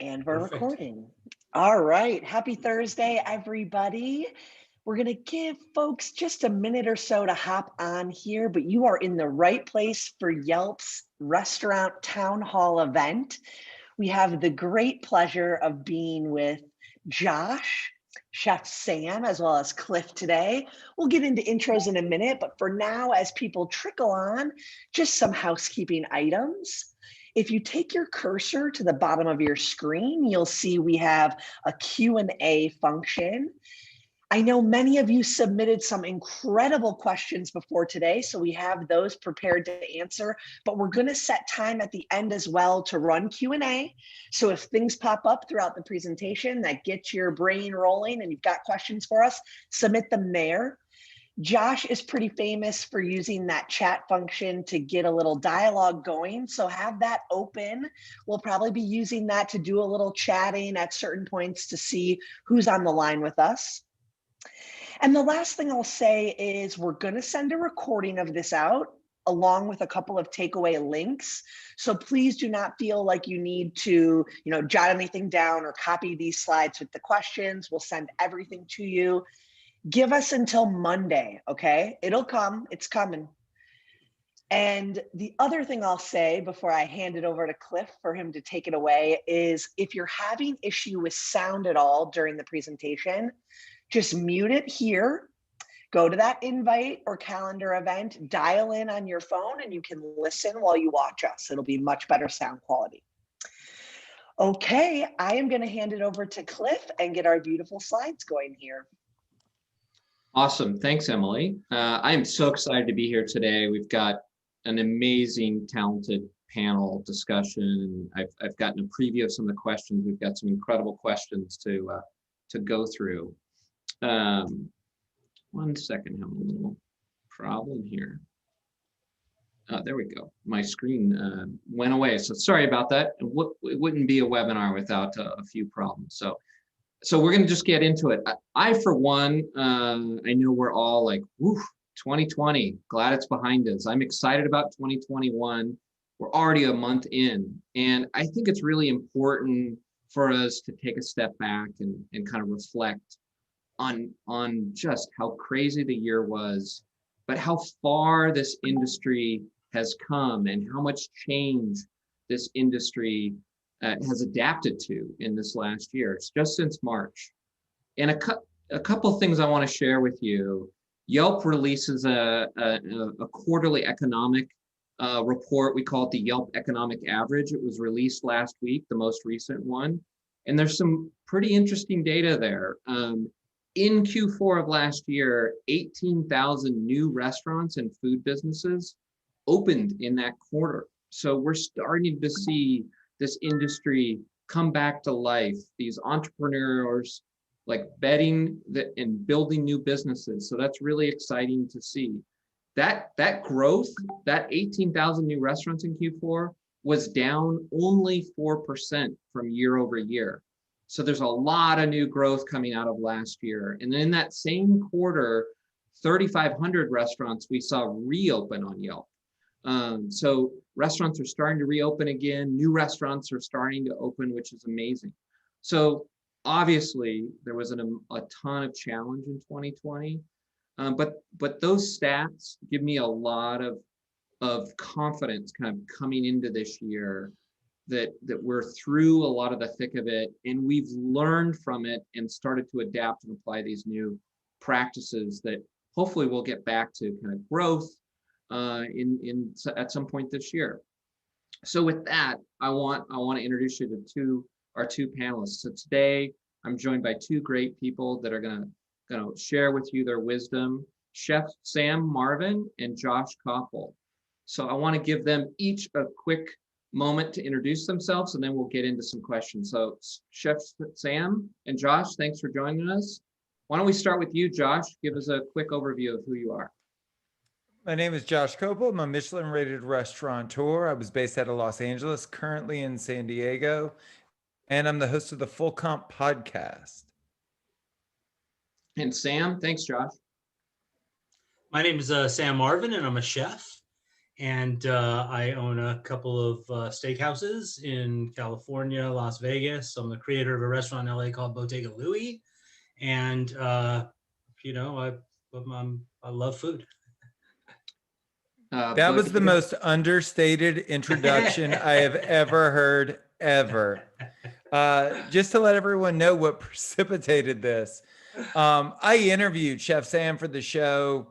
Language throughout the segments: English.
And we're Perfect. recording. All right. Happy Thursday, everybody. We're going to give folks just a minute or so to hop on here, but you are in the right place for Yelp's Restaurant Town Hall event. We have the great pleasure of being with Josh, Chef Sam, as well as Cliff today. We'll get into intros in a minute, but for now, as people trickle on, just some housekeeping items. If you take your cursor to the bottom of your screen, you'll see we have a Q&A function. I know many of you submitted some incredible questions before today, so we have those prepared to answer, but we're going to set time at the end as well to run Q&A. So if things pop up throughout the presentation that gets your brain rolling and you've got questions for us, submit them there. Josh is pretty famous for using that chat function to get a little dialogue going. So have that open. We'll probably be using that to do a little chatting at certain points to see who's on the line with us. And the last thing I'll say is we're going to send a recording of this out along with a couple of takeaway links. So please do not feel like you need to, jot anything down or copy these slides with the questions. We'll send everything to you. Give us until Monday, okay? It'll come, it's coming. And the other thing I'll say before I hand it over to Cliff for him to take it away is if you're having issue with sound at all during the presentation, just mute it here, go to that invite or calendar event, dial in on your phone, and you can listen while you watch us. It'll be much better sound quality. Okay, I am gonna hand it over to Cliff and get our beautiful slides going here. Awesome. Thanks, Emily. I am so excited to be here today. We've got an amazing, talented panel discussion. I've gotten a preview of some of the questions. We've got some incredible questions to go through. 1 second, having a little problem here. There we go. My screen went away. So sorry about that. It wouldn't be a webinar without a few problems. So we're going to just get into it. I for one, I know we're all like, woo, 2020, glad it's behind us. I'm excited about 2021. We're already a month in. And I think it's really important for us to take a step back and kind of reflect on just how crazy the year was, but how far this industry has come and how much change this industry has adapted to in this last year. It's just since March. And a couple of things I want to share with you. Yelp releases a quarterly economic report. We call it the Yelp Economic Average. It was released last week, the most recent one. And there's some pretty interesting data there. In Q4 of last year, 18,000 new restaurants and food businesses opened in that quarter. So we're starting to see this industry come back to life, these entrepreneurs like betting and building new businesses. So that's really exciting to see. That growth, that 18,000 new restaurants in Q4 was down only 4% from year over year. So there's a lot of new growth coming out of last year. And then in that same quarter, 3,500 restaurants we saw reopen on Yelp. So restaurants are starting to reopen again. New restaurants are starting to open, which is amazing. So obviously there was a ton of challenge in 2020, but those stats give me a lot of confidence kind of coming into this year that we're through a lot of the thick of it, and we've learned from it and started to adapt and apply these new practices that hopefully we'll get back to kind of growth at some point this year. So with that, I want to introduce you to our two panelists. So today I'm joined by two great people that are going to share with you their wisdom, Chef Sam Marvin and Josh Kopel. So I want to give them each a quick moment to introduce themselves, and then we'll get into some questions. So Chef Sam and Josh, thanks for joining us. Why don't we start with you, Josh? Give us a quick overview of who you are. My name is Josh Kopel. I'm a Michelin-rated restaurateur. I was based out of Los Angeles, currently in San Diego, and I'm the host of the Full Comp podcast. And Sam, thanks, Josh. My name is Sam Marvin, and I'm a chef. And I own a couple of steakhouses in California, Las Vegas. I'm the creator of a restaurant in LA called Bottega Louie. And, I love food. That was the most understated introduction I have ever heard, ever. Just to let everyone know what precipitated this, I interviewed Chef Sam for the show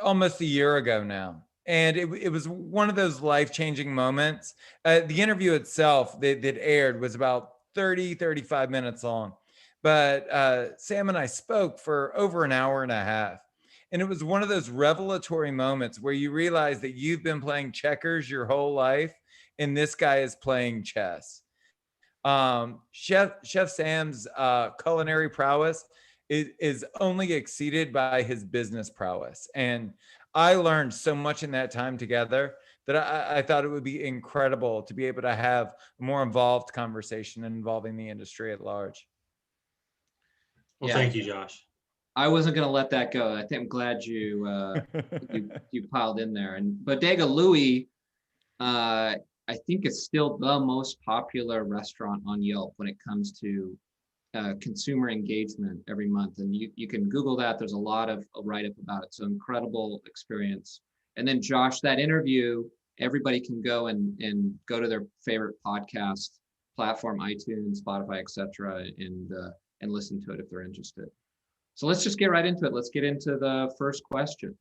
almost a year ago now. And it was one of those life-changing moments. The interview itself that aired was about 35 minutes long. But Sam and I spoke for over an hour and a half. And it was one of those revelatory moments where you realize that you've been playing checkers your whole life, and this guy is playing chess. Chef Sam's culinary prowess is only exceeded by his business prowess. And I learned so much in that time together that I thought it would be incredible to be able to have a more involved conversation involving the industry at large. Well, thank you, Josh. I wasn't going to let that go. I think I'm glad you piled in there. And Bottega Louie, I think is still the most popular restaurant on Yelp when it comes to consumer engagement every month. And you can Google that. There's a lot of write-up about it. So incredible experience. And then Josh, that interview, everybody can go and go to their favorite podcast platform, iTunes, Spotify, etc., and listen to it if they're interested. So let's just get right into it. Let's get into the first question.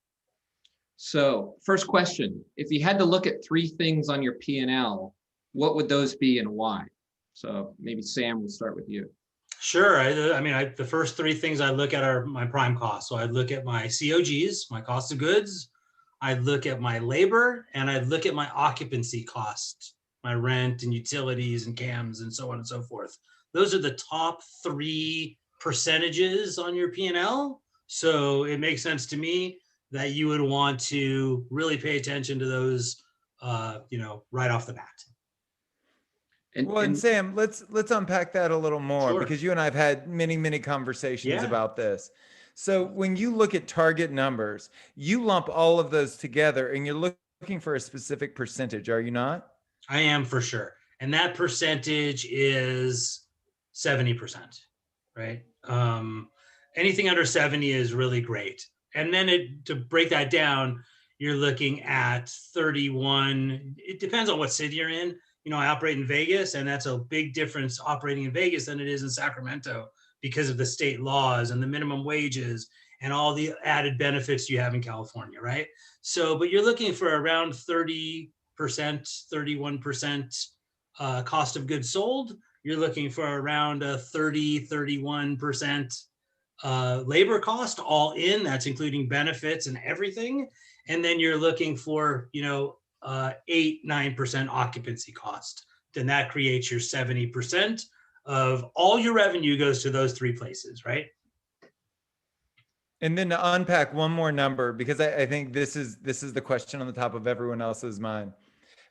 So first question, if you had to look at 3 things on your P&L, what would those be and why? So maybe Sam, we'll start with you. Sure. The first 3 things I look at are my prime costs. So I'd look at my COGs, my cost of goods. I'd look at my labor, and I'd look at my occupancy costs, my rent and utilities and CAMs and so on and so forth. Those are the top 3 percentages on your P&L. So it makes sense to me that you would want to really pay attention to those, right off the bat. And Sam, let's unpack that a little more, Sure. Because you and I have had many conversations about this. So when you look at target numbers, you lump all of those together and you're looking for a specific percentage, are you not? I am, for sure. And that percentage is 70%, right? Anything under 70 is really great. And then to break that down, you're looking at 31. It depends on what city you're in. I operate in Vegas, and that's a big difference operating in Vegas than it is in Sacramento because of the state laws and the minimum wages and all the added benefits you have in California, right? So, but you're looking for around 30%, 31% cost of goods sold. You're looking for around a 30, 31% labor cost all in. That's including benefits and everything. And then you're looking for, 8-9% occupancy cost. Then that creates your 70% of all your revenue goes to those 3 places, right? And then to unpack one more number, because I think this is the question on the top of everyone else's mind.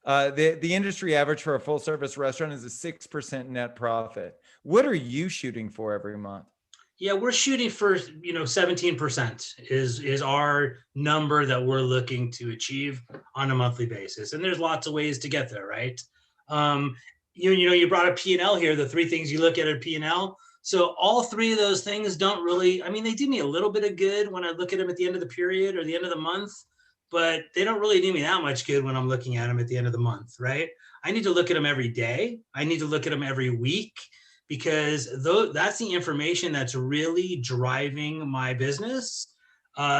The industry average for a full service restaurant is a 6% net profit. What are you shooting for every month? Yeah, we're shooting for 17% is our number that we're looking to achieve on a monthly basis. And there's lots of ways to get there, right? You brought a P&L here, the 3 things you look at P&L. So all 3 of those things don't really, they do me a little bit of good when I look at them at the end of the period or the end of the month, but they don't really do me that much good when I'm looking at them at the end of the month, right? I need to look at them every day. I need to look at them every week, because that's the information that's really driving my business.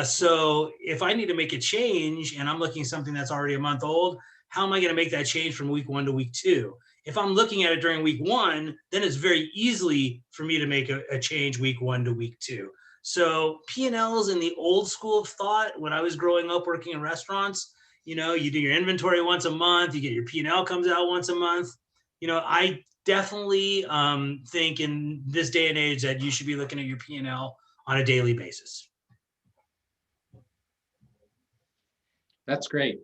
So if I need to make a change and I'm looking at something that's already a month old, how am I going to make that change from week 1 to week 2? If I'm looking at it during week 1, then it's very easily for me to make a change week 1 to week 2. So P&Ls in the old school of thought, when I was growing up working in restaurants, you do your inventory once a month, you get your P&L comes out once a month. I definitely think in this day and age that you should be looking at your P&L on a daily basis. That's great.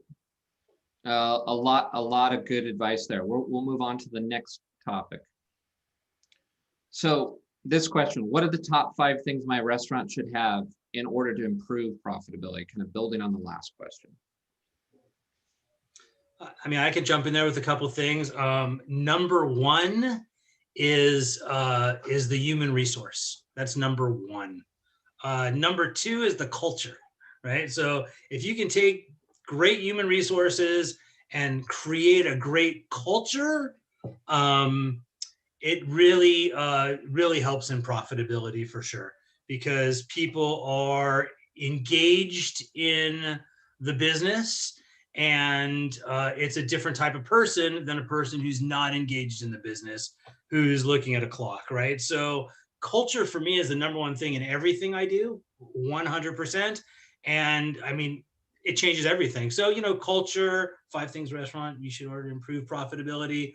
A lot of good advice there. We'll move on to the next topic. So this question, what are the top 5 things my restaurant should have in order to improve profitability? Kind of building on the last question. I mean, I could jump in there with a couple of things. Number one is the human resource. That's number one. Number two is the culture, right? So if you can take great human resources and create a great culture, it really really helps in profitability for sure, because people are engaged in the business, and it's a different type of person than a person who's not engaged in the business, who's looking at a clock, right? So culture for me is the number one thing in everything I do, 100%. And I mean, it changes everything. So, culture, 5 things restaurant you should order to improve profitability.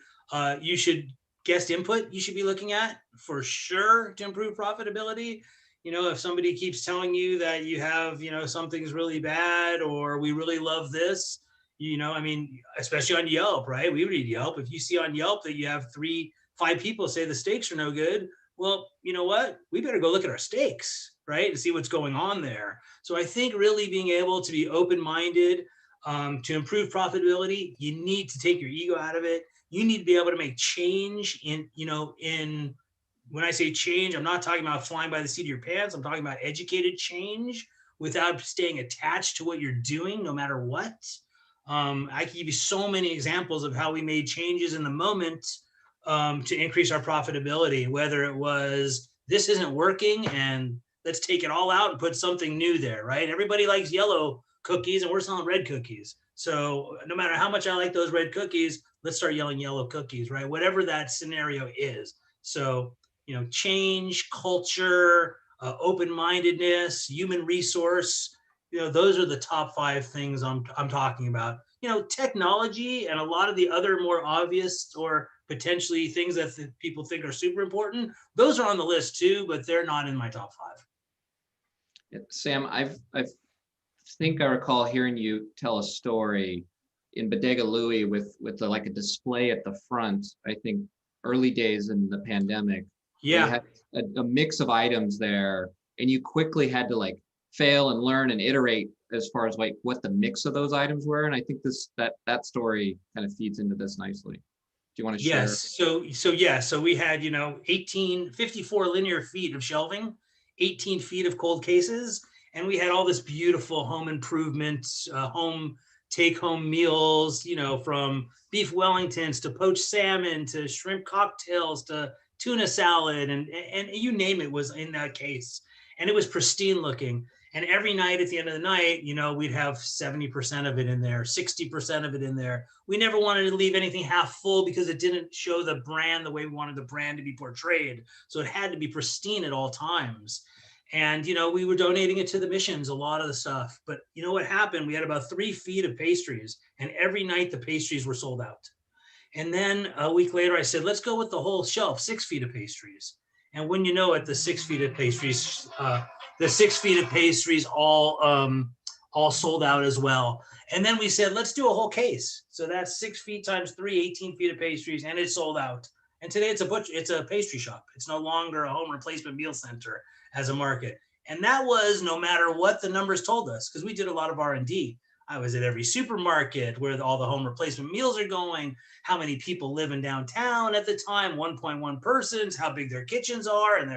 You should guest input you should be looking at for sure to improve profitability. If somebody keeps telling you that you have, something's really bad, or we really love this, I mean, especially on Yelp, right? We read Yelp. If you see on Yelp that you have 5 people say the steaks are no good, well, you know what? We better go look at our steaks, right? And see what's going on there. So I think really being able to be open-minded, to improve profitability, you need to take your ego out of it. You need to be able to make change in when I say change, I'm not talking about flying by the seat of your pants. I'm talking about educated change without staying attached to what you're doing, no matter what. I can give you so many examples of how we made changes in the moment to increase our profitability, whether it was this isn't working and let's take it all out and put something new there, right? Everybody likes yellow cookies and we're selling red cookies. So no matter how much I like those red cookies, let's start yelling yellow cookies, right? Whatever that scenario is. So, change, culture, open-mindedness, human resource, those are the top 5 things I'm talking about. Technology and a lot of the other more obvious or potentially things that people think are super important, those are on the list too, but they're not in my top 5. Sam, I think I recall hearing you tell a story in Bottega Louie with like a display at the front, I think early days in the pandemic. Yeah. You had a mix of items there, and you quickly had to like fail and learn and iterate as far as like what the mix of those items were. And I think that story kind of feeds into this nicely. Do you want to share? Yes. So we had, 54 linear feet of shelving, 18 feet of cold cases, and we had all this beautiful home improvement, home take-home meals, from beef Wellingtons to poached salmon to shrimp cocktails to tuna salad, and you name it was in that case. And it was pristine looking. And every night at the end of the night, we'd have 70% of it in there, 60% of it in there. We never wanted to leave anything half full because it didn't show the brand the way we wanted the brand to be portrayed. So it had to be pristine at all times. And, we were donating it to the missions, a lot of the stuff. But what happened? We had about 3 feet of pastries, and every night the pastries were sold out. And then a week later, I said, let's go with the whole shelf, 6 feet of pastries. And when you know it, the 6 feet of pastries, all sold out as well. And then we said, let's do a whole case. So that's 6 feet times 3, 18 feet of pastries, and it's sold out. And today it's a pastry shop. It's no longer a home replacement meal center as a market. And that was no matter what the numbers told us, because we did a lot of R&D. I was at every supermarket where all the home replacement meals are going, how many people live in downtown at the time, 1.1 persons, how big their kitchens are, and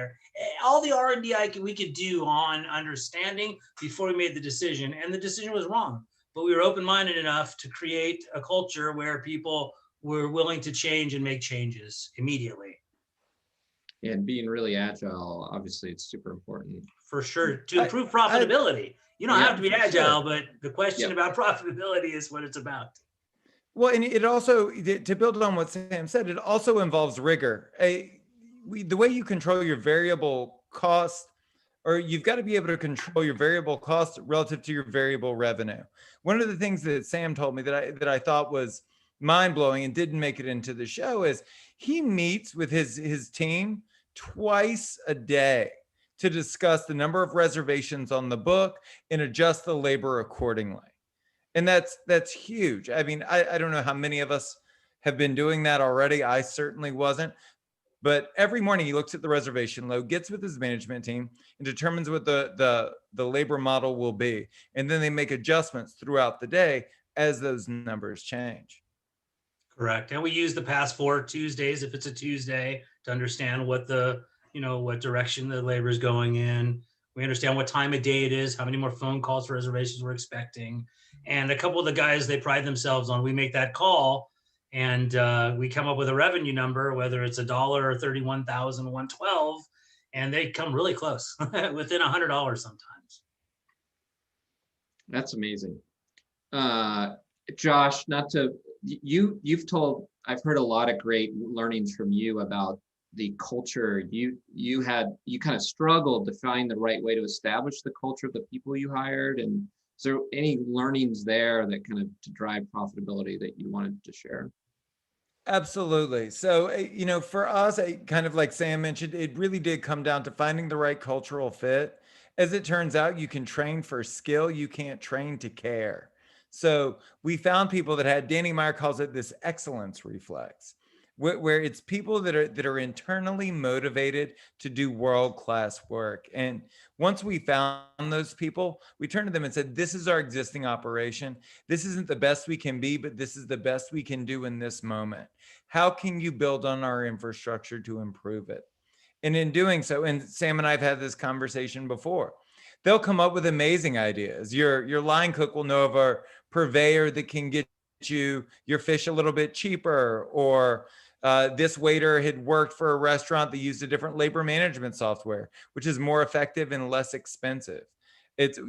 all the R&D we could do on understanding before we made the decision. And the decision was wrong, but we were open-minded enough to create a culture where people were willing to change and make changes immediately. And being really agile, obviously it's super important. For sure, to improve profitability. You don't have to be agile, but the question about profitability is what it's about. Well, and it also, to build on what Sam said, it also involves rigor. The way you control your variable cost, or you've got to be able to control your variable cost relative to your variable revenue. One of the things that Sam told me that I thought was mind-blowing and didn't make it into the show is he meets with his team twice a day to discuss the number of reservations on the book and adjust the labor accordingly. And that's huge. I mean, I don't know how many of us have been doing that already. I certainly wasn't. But every morning he looks at the reservation load, gets with his management team, and determines what the labor model will be. And then they make adjustments throughout the day as those numbers change. Correct. And we use the past 4 Tuesdays, if it's a Tuesday, to understand what the, what direction the labor is going in. We understand what time of day it is, how many more phone calls for reservations we're expecting. And a couple of the guys, they pride themselves on, we make that call and we come up with a revenue number, whether it's $1 or 31,112, and they come really close, within $100 sometimes. That's amazing. Josh, I've heard a lot of great learnings from you about the culture. You kind of struggled to find the right way to establish the culture of the people you hired. And is there any learnings there that kind of to drive profitability that you wanted to share? Absolutely. So, for us, kind of like Sam mentioned, it really did come down to finding the right cultural fit. As it turns out, you can train for skill, you can't train to care. So we found people that had, Danny Meyer calls it this excellence reflex, where it's people that are internally motivated to do world-class work. And once we found those people, we turned to them and said, this is our existing operation. This isn't the best we can be, but this is the best we can do in this moment. How can you build on our infrastructure to improve it? And in doing so, and Sam and I have had this conversation before, they'll come up with amazing ideas. Your line cook will know of a purveyor that can get you your fish a little bit cheaper, or this waiter had worked for a restaurant that used a different labor management software, which is more effective and less expensive. It's,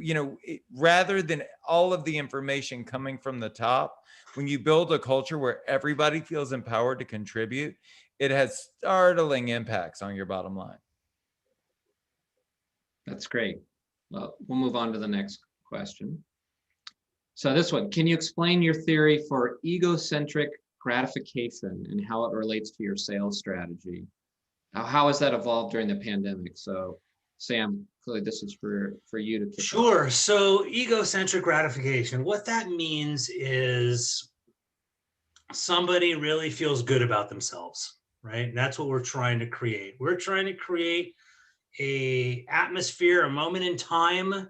rather than all of the information coming from the top, when you build a culture where everybody feels empowered to contribute, it has startling impacts on your bottom line. That's great. Well, we'll move on to the next question. So this one, can you explain your theory for egocentric gratification and how it relates to your sales strategy? How has that evolved during the pandemic? So Sam, clearly this is for you to kick off. Sure. So egocentric gratification, what that means is somebody really feels good about themselves, right? And that's what we're trying to create. We're trying to create a atmosphere, a moment in time.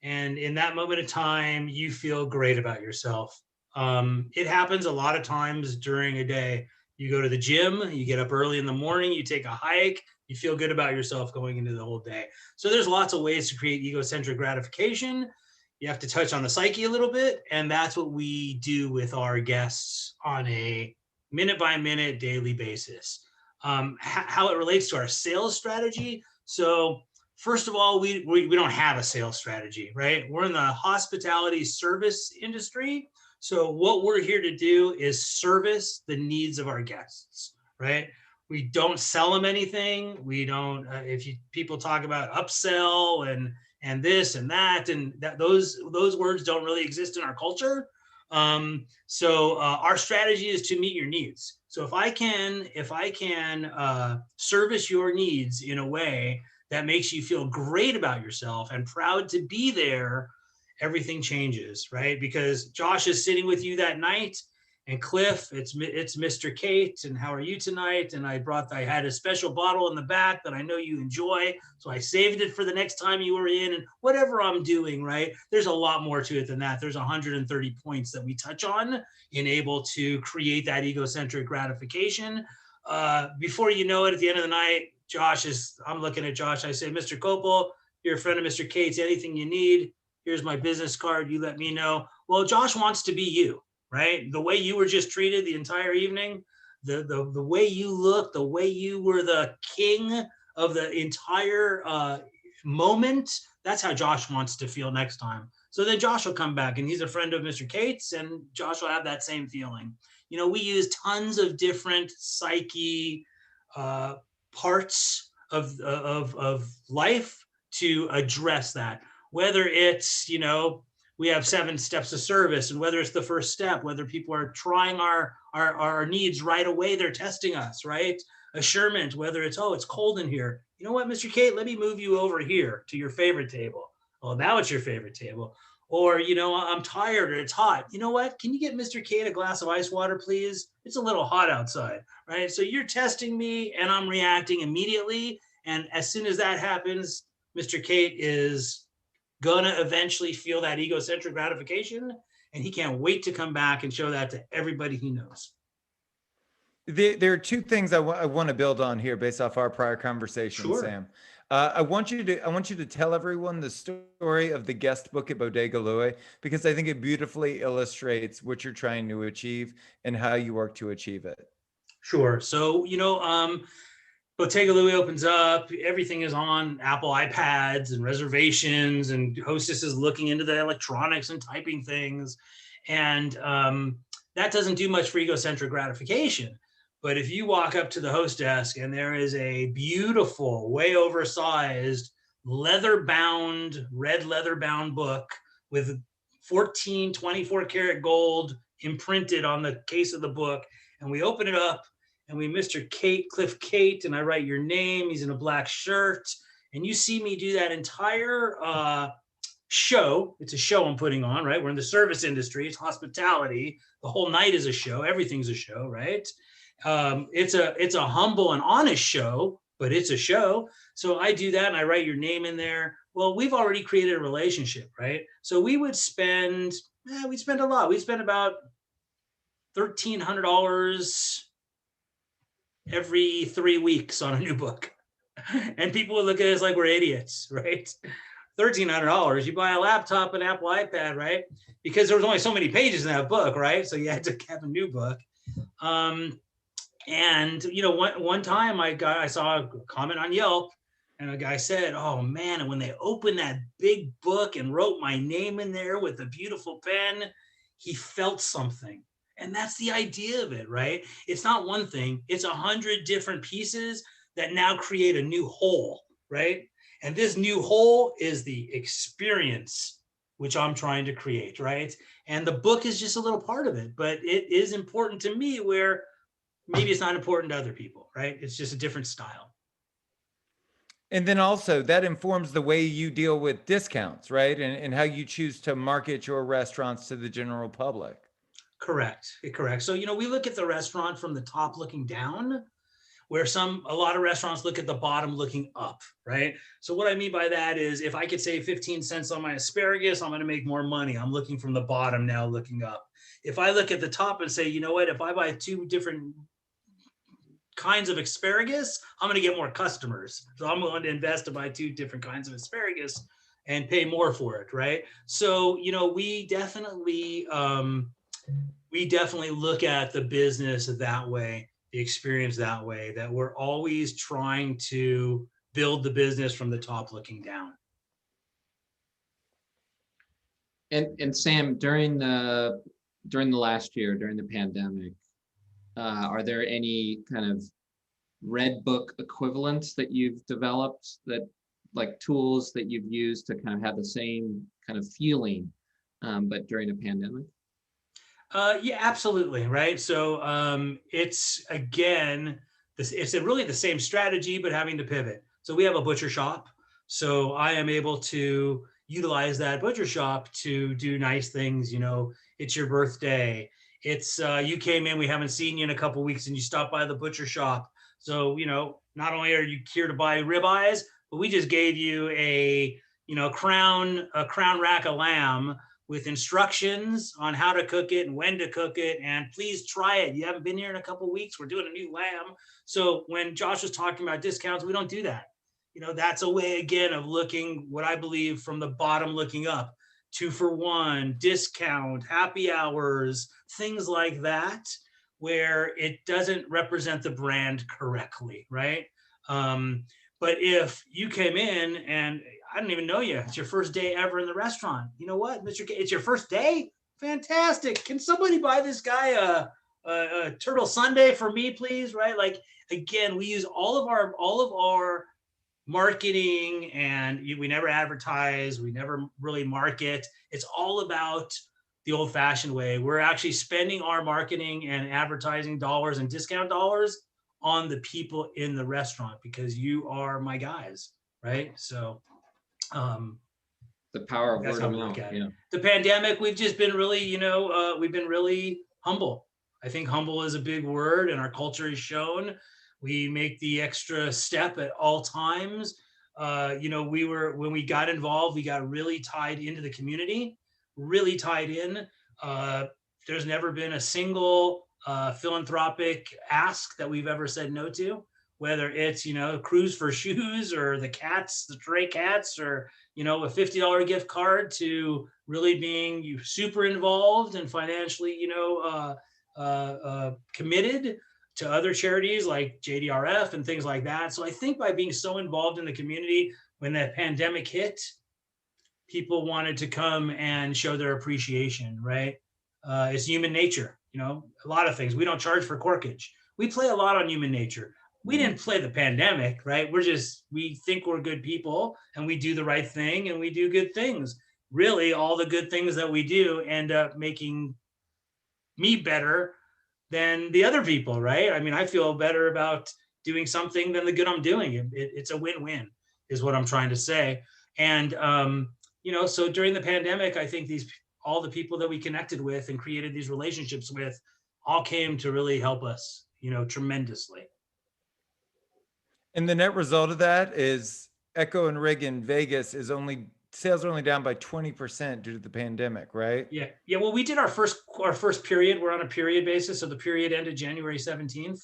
And in that moment of time, you feel great about yourself. It happens a lot of times during a day. You go to the gym, you get up early in the morning, you take a hike, you feel good about yourself going into the whole day. So there's lots of ways to create egocentric gratification. You have to touch on the psyche a little bit. And that's what we do with our guests on a minute by minute daily basis. How it relates to our sales strategy. So first of all, we don't have a sales strategy, right? We're in the hospitality service industry. So what we're here to do is service the needs of our guests, right? We don't sell them anything. We don't, people talk about upsell and this and that, and those words don't really exist in our culture. So our strategy is to meet your needs. So if I can service your needs in a way that makes you feel great about yourself and proud to be there, everything changes, right? Because Josh is sitting with you that night, and Cliff, it's Mr. Kate, and how are you tonight? And I had a special bottle in the back that I know you enjoy, so I saved it for the next time you were in, and whatever I'm doing, right? There's a lot more to it than that. There's 130 points that we touch on in able to create that egocentric gratification. Before you know it, at the end of the night, I'm looking at Josh, I say, Mr. Kopel, you're a friend of Mr. Cates, anything you need, here's my business card, you let me know. Well, Josh wants to be you, right? The way you were just treated the entire evening, the way you looked, the way you were the king of the entire moment, that's how Josh wants to feel next time. So then Josh will come back, and he's a friend of Mr. Cates, and Josh will have that same feeling. We use tons of different psyche parts of life to address that, whether it's we have 7 steps of service, and whether it's the first step, whether people are trying our needs right away, they're testing us, right? Assurement, whether it's, oh, it's cold in here, you know what, Mr. Kate, let me move you over here to your favorite table. Well, now it's your favorite table. Or, I'm tired, or it's hot. You know what? Can you get Mr. Kate a glass of ice water, please? It's a little hot outside, right? So you're testing me, and I'm reacting immediately. And as soon as that happens, Mr. Kate is gonna eventually feel that egocentric gratification, And he can't wait to come back and show that to everybody he knows. There are two things I want to build on here based off our prior conversation, Sure. Sam. I want you to tell everyone the story of the guest book at Bottega Louie, because I think it beautifully illustrates what you're trying to achieve and how you work to achieve it. Sure. So, Bottega Louie opens up, everything is on Apple iPads and reservations, and hostess is looking into the electronics and typing things. And that doesn't do much for egocentric gratification. But if you walk up to the host desk and there is a beautiful, way oversized, red leather bound book with 24 karat gold imprinted on the case of the book, and we open it up, and we Mr. Cliff Kate, and I write your name. He's in a black shirt. And you see me do that entire show. It's a show I'm putting on, right? We're in the service industry. It's hospitality. The whole night is a show. Everything's a show, right? It's a humble and honest show, but it's a show. So I do that and I write your name in there. Well, we've already created a relationship, right? So we would spend a lot. We spend about $1,300 every 3 weeks on a new book. And people would look at us like we're idiots, right? $1,300, you buy a laptop, an Apple iPad, right? Because there was only so many pages in that book, right? So you had to have a new book. And one time I saw a comment on Yelp, and a guy said, "Oh man, and when they opened that big book and wrote my name in there with a beautiful pen, he felt something." And that's the idea of it, right? It's not one thing, it's 100 different pieces that now create a new whole, right? And this new whole is the experience which I'm trying to create, right? And the book is just a little part of it, but it is important to me where maybe it's not important to other people, right? It's just a different style. And then also that informs the way you deal with discounts, right? And how you choose to market your restaurants to the general public. Correct. So, we look at the restaurant from the top looking down, where a lot of restaurants look at the bottom looking up, right? So what I mean by that is if I could save 15 cents on my asparagus, I'm going to make more money. I'm looking from the bottom now looking up. If I look at the top and say, you know what, if I buy 2 different kinds of asparagus, I'm going to get more customers. So I'm going to invest to buy 2 different kinds of asparagus and pay more for it, right? So, we definitely look at the business that way, the experience that way, that we're always trying to build the business from the top looking down. And Sam, during the last year, during the pandemic, are there any kind of red book equivalents that you've developed, that like tools that you've used to kind of have the same kind of feeling, but during a pandemic? Yeah, absolutely. Right. So it's really the same strategy, but having to pivot. So we have a butcher shop. So I am able to utilize that butcher shop to do nice things. It's your birthday. It's you came in, we haven't seen you in a couple of weeks, and you stopped by the butcher shop. So, not only are you here to buy ribeyes, but we just gave you a crown rack of lamb with instructions on how to cook it and when to cook it. And please try it. You haven't been here in a couple of weeks. We're doing a new lamb. So when Josh was talking about discounts, we don't do that. That's a way, again, of looking, what I believe, from the bottom looking up. 2 for 1, discount, happy hours, things like that, where it doesn't represent the brand correctly, right? But if you came in and I don't even know you, it's your first day ever in the restaurant. You know what, Mr. K, it's your first day? Fantastic. Can somebody buy this guy a turtle sundae for me, please? Right? Like, again, we use all of our marketing, and we never advertise. We never really market. It's all about the old-fashioned way. We're actually spending our marketing and advertising dollars and discount dollars on the people in the restaurant, because you are my guys, right? So the power of word of mouth. Yeah. The pandemic, we've just been really, we've been really humble. I think humble is a big word, and our culture is shown. We make the extra step at all times. When we got involved, we got really tied into the community, really tied in. There's never been a single philanthropic ask that we've ever said no to, whether it's, Cruise for Shoes or the cats, the stray cats, or, a $50 gift card, to really being super involved and financially, committed to other charities like JDRF and things like that. So I think by being so involved in the community, when that pandemic hit, people wanted to come and show their appreciation, right? It's human nature, a lot of things. We don't charge for corkage. We play a lot on human nature. We didn't play the pandemic, right? We think we're good people and we do the right thing and we do good things. Really, all the good things that we do end up making me better than the other people, right? I mean, I feel better about doing something than the good I'm doing. It's a win-win is what I'm trying to say. And, so during the pandemic, I think all the people that we connected with and created these relationships with all came to really help us, tremendously. And the net result of that is Echo and Rig in Vegas sales are only down by 20% due to the pandemic, right? Yeah. Yeah. Well, we did our first period. We're on a period basis. So the period ended January 17th.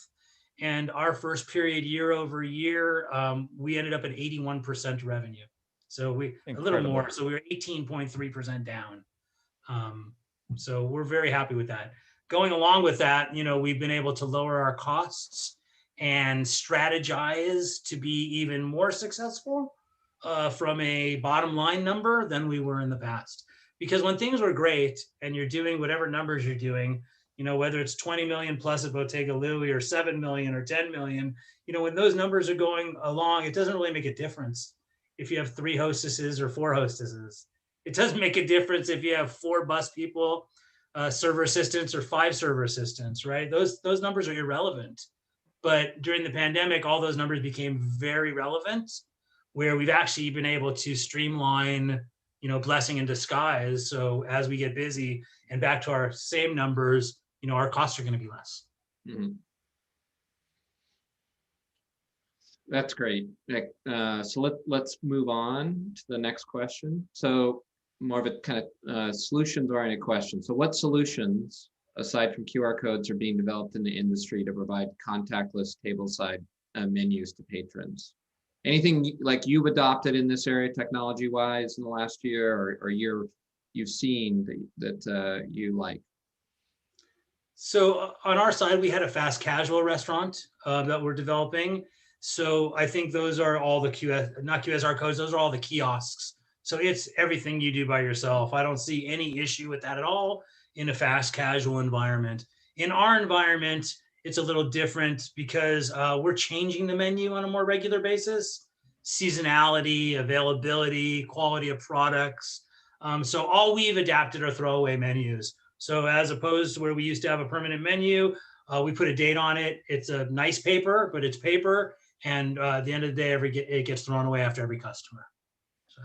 And our first period year over year, we ended up at 81% revenue. So a little more. So we were 18.3% down. So we're very happy with that. Going along with that, we've been able to lower our costs and strategize to be even more successful from a bottom line number than we were in the past. Because when things were great and you're doing whatever numbers you're doing, whether it's 20 million plus at Bottega Louie or 7 million or 10 million, when those numbers are going along, it doesn't really make a difference if you have 3 hostesses or 4 hostesses. It does make a difference if you have 4 bus people, server assistants, or 5 server assistants, right? Those numbers are irrelevant. But during the pandemic, all those numbers became very relevant, where we've actually been able to streamline, blessing in disguise. So as we get busy and back to our same numbers, our costs are going to be less. Mm-hmm. That's great. So let's move on to the next question. So more of a kind of solutions-oriented question. So what solutions, aside from QR codes, are being developed in the industry to provide contactless tableside menus to patrons? Anything like you've adopted in this area technology-wise in the last year, or you've seen that you like? So on our side, we had a fast casual restaurant that we're developing. So I think those are all the not QSR codes, those are all the kiosks. So it's everything you do by yourself. I don't see any issue with that at all in a fast casual environment. In our environment, it's a little different because we're changing the menu on a more regular basis. Seasonality, availability, quality of products. So all we've adapted are throwaway menus. So as opposed to where we used to have a permanent menu, we put a date on it. It's a nice paper, but it's paper. And at the end of the day, it gets thrown away after every customer. So.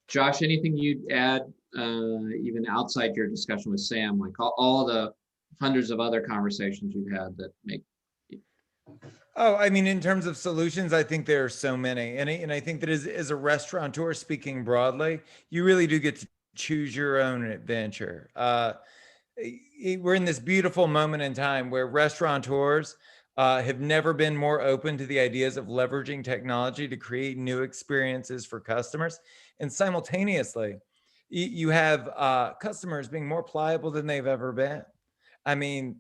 Josh, anything you'd add, even outside your discussion with Sam, like all the hundreds of other conversations you've had that make? Oh, I mean, in terms of solutions, I think there are so many. And I think that as a restaurateur, speaking broadly, you really do get to choose your own adventure. We're in this beautiful moment in time where restaurateurs have never been more open to the ideas of leveraging technology to create new experiences for customers. And simultaneously, you have customers being more pliable than they've ever been. I mean,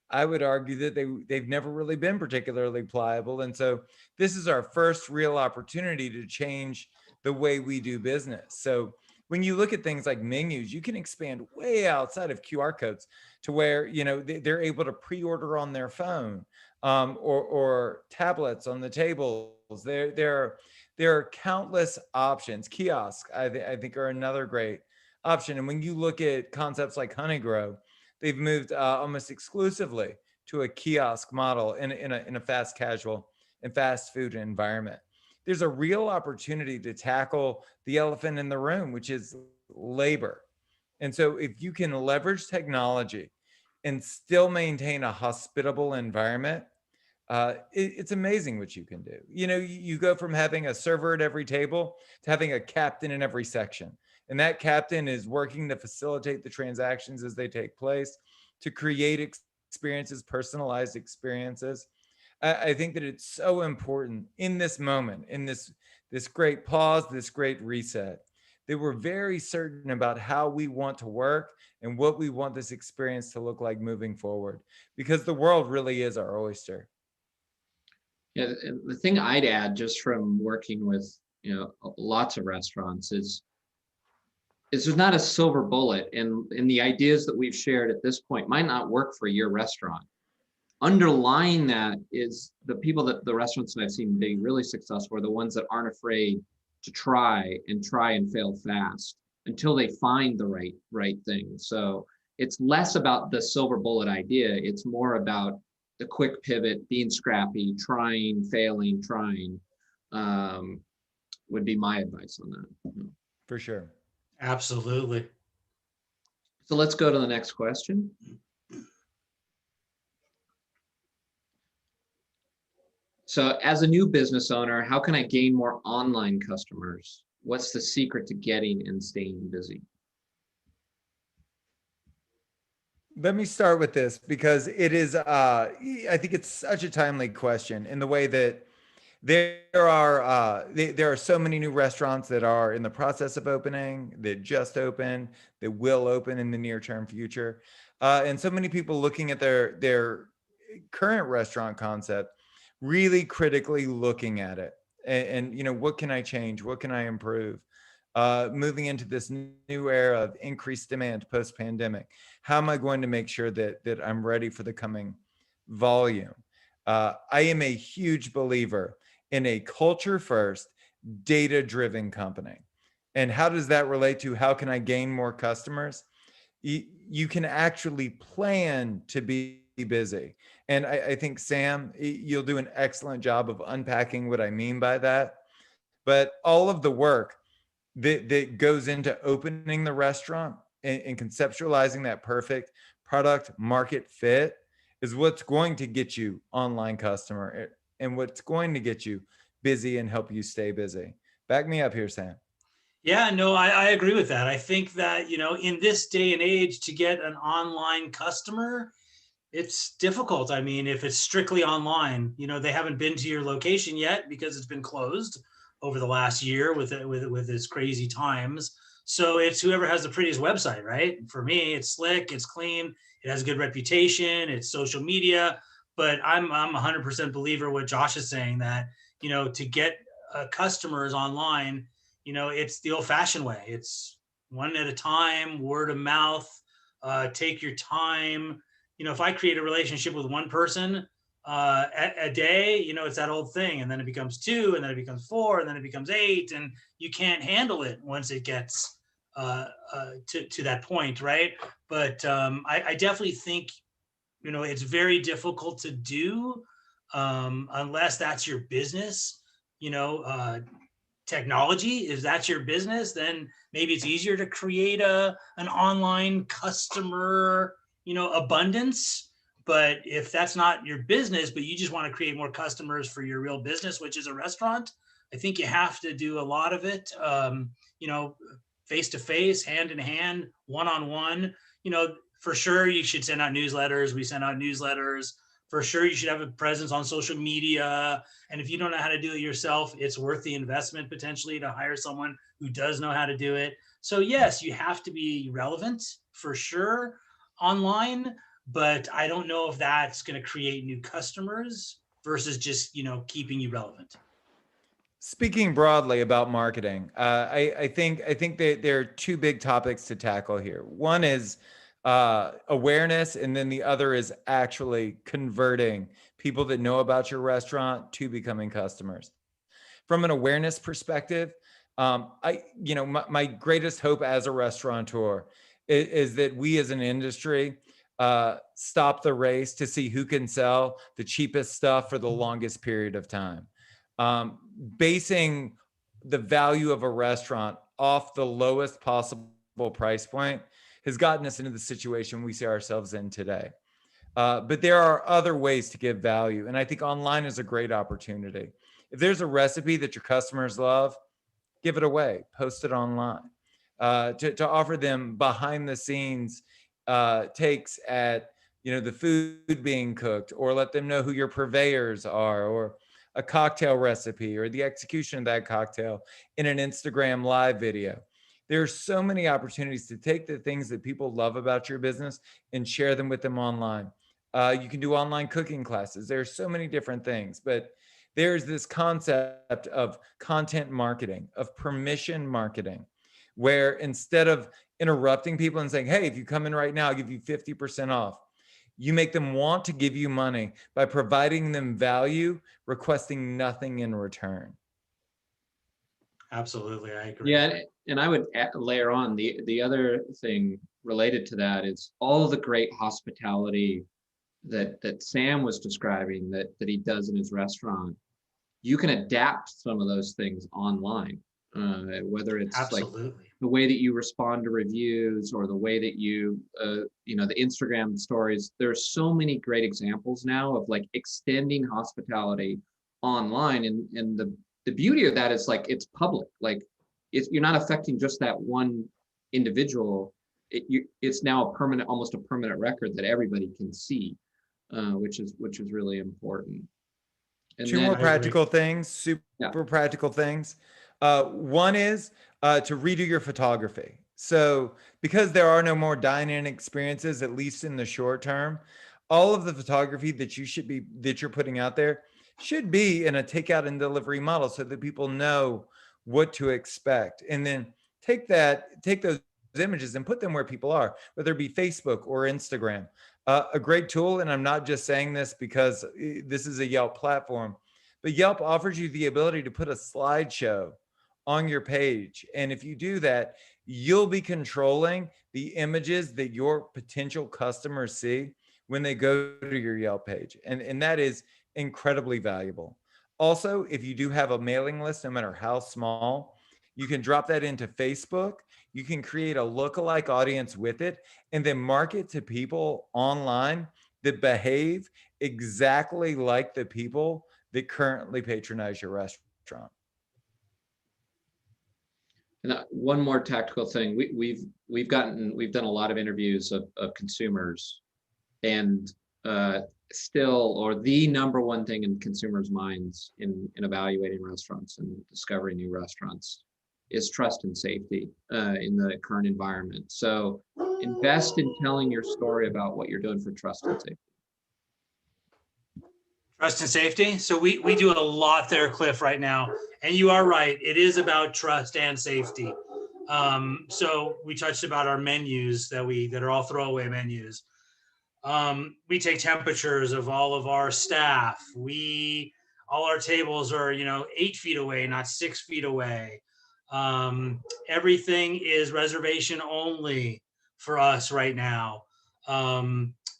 I would argue that they've never really been particularly pliable. And so this is our first real opportunity to change the way we do business. So when you look at things like menus, you can expand way outside of QR codes to where, they're able to pre-order on their phone or tablets on the tables. There are countless options. Kiosks, I think, are another great option. And when you look at concepts like Honeygrow, they've moved almost exclusively to a kiosk model in a fast casual and fast food environment. There's a real opportunity to tackle the elephant in the room, which is labor. And so if you can leverage technology and still maintain a hospitable environment, it's amazing what you can do. You go from having a server at every table to having a captain in every section. And that captain is working to facilitate the transactions as they take place, to create experiences, personalized experiences. I think that it's so important in this moment, in this great pause, this great reset, that we're very certain about how we want to work and what we want this experience to look like moving forward, because the world really is our oyster. Yeah, and the thing I'd add just from working with, lots of restaurants is there's not a silver bullet, and the ideas that we've shared at this point might not work for your restaurant. Underlying that is the restaurants that I've seen being really successful are the ones that aren't afraid to try and fail fast until they find the right thing. So it's less about the silver bullet idea. It's more about the quick pivot, being scrappy, trying, failing, trying, would be my advice on that. For sure. Absolutely. So let's go to the next question. So as a new business owner, how can I gain more online customers? What's the secret to getting and staying busy? Let me start with this because it is, I think it's such a timely question in the way that there are so many new restaurants that are in the process of opening, that just opened, that will open in the near term future. And so many people looking at their current restaurant concept, really critically looking at it. And what can I change? What can I improve? Moving into this new era of increased demand post-pandemic, how am I going to make sure that I'm ready for the coming volume? I am a huge believer in a culture-first, data-driven company. And how does that relate to how can I gain more customers? You can actually plan to be busy. And I think, Sam, you'll do an excellent job of unpacking what I mean by that. But all of the work that goes into opening the restaurant and conceptualizing that perfect product market fit is what's going to get you online customer and what's going to get you busy and help you stay busy. Back me up here, Sam. Yeah, no, I agree with that. I think that, in this day and age, to get an online customer, it's difficult. I mean, if it's strictly online, they haven't been to your location yet because it's been closed over the last year with its crazy times. So it's whoever has the prettiest website, right? For me, it's slick, it's clean, it has a good reputation, it's social media. But I'm 100% believer what Josh is saying, that to get customers online, it's the old-fashioned way. It's one at a time, word of mouth. Take your time. If I create a relationship with one person a day, it's that old thing, and then it becomes 2, and then it becomes 4, and then it becomes 8, and you can't handle it once it gets to that point, right? But I definitely think it's very difficult to do unless that's your business. Technology, if that's your business, then maybe it's easier to create an online customer abundance. But if that's not your business, but you just want to create more customers for your real business, which is a restaurant, I think you have to do a lot of it face to face, hand in hand, one on one. For sure you should send out newsletters. We send out newsletters. For sure you should have a presence on social media. And if you don't know how to do it yourself, it's worth the investment potentially to hire someone who does know how to do it. So yes, you have to be relevant for sure online, but I don't know if that's going to create new customers versus just, keeping you relevant. Speaking broadly about marketing, I think that there are 2 big topics to tackle here. One is awareness, and then the other is actually converting people that know about your restaurant to becoming customers. From an awareness perspective, my greatest hope as a restaurateur is that we as an industry stop the race to see who can sell the cheapest stuff for the longest period of time. Basing the value of a restaurant off the lowest possible price point has gotten us into the situation we see ourselves in today. But there are other ways to give value. And I think online is a great opportunity. If there's a recipe that your customers love, give it away, post it online. to offer them behind the scenes takes at, the food being cooked, or let them know who your purveyors are, or a cocktail recipe, or the execution of that cocktail in an Instagram live video. There are so many opportunities to take the things that people love about your business and share them with them online. You can do online cooking classes. There are so many different things, but there's this concept of content marketing, of permission marketing, where instead of interrupting people and saying, hey, if you come in right now, I'll give you 50% off, you make them want to give you money by providing them value, requesting nothing in return. Absolutely, I agree. Yeah, and I would layer on the other thing related to that is all the great hospitality that Sam was describing that he does in his restaurant. You can adapt some of those things online, whether it's Absolutely. like the way that you respond to reviews, or the way that you, the Instagram stories. There's so many great examples now of like extending hospitality online, and the beauty of that is like it's public. Like you're not affecting just that one individual. It's now almost a permanent record that everybody can see, which is really important. And Two more practical things, super practical things. One is to redo your photography. So because there are no more dine-in experiences, at least in the short term, all of the photography that you're putting out there should be in a takeout and delivery model, so that people know what to expect. And then take those images and put them where people are, whether it be Facebook or Instagram. A great tool, and I'm not just saying this because this is a Yelp platform, but Yelp offers you the ability to put a slideshow on your page. And if you do that, you'll be controlling the images that your potential customers see when they go to your Yelp page. And that is incredibly valuable. Also, if you do have a mailing list, no matter how small, you can drop that into Facebook. You can create a lookalike audience with it, and then market to people online that behave exactly like the people that currently patronize your restaurant. And one more tactical thing, we've done a lot of interviews of consumers, and still, or the number one thing in consumers' minds in evaluating restaurants and discovering new restaurants is trust and safety in the current environment. So invest in telling your story about what you're doing for trust and safety. Trust and safety. So we do a lot there, Cliff, right now. And you are right. It is about trust and safety. So we touched about our menus that are all throwaway menus. We take temperatures of all of our staff. All our tables are, 8 feet away, not 6 feet away. Everything is reservation only for us right now.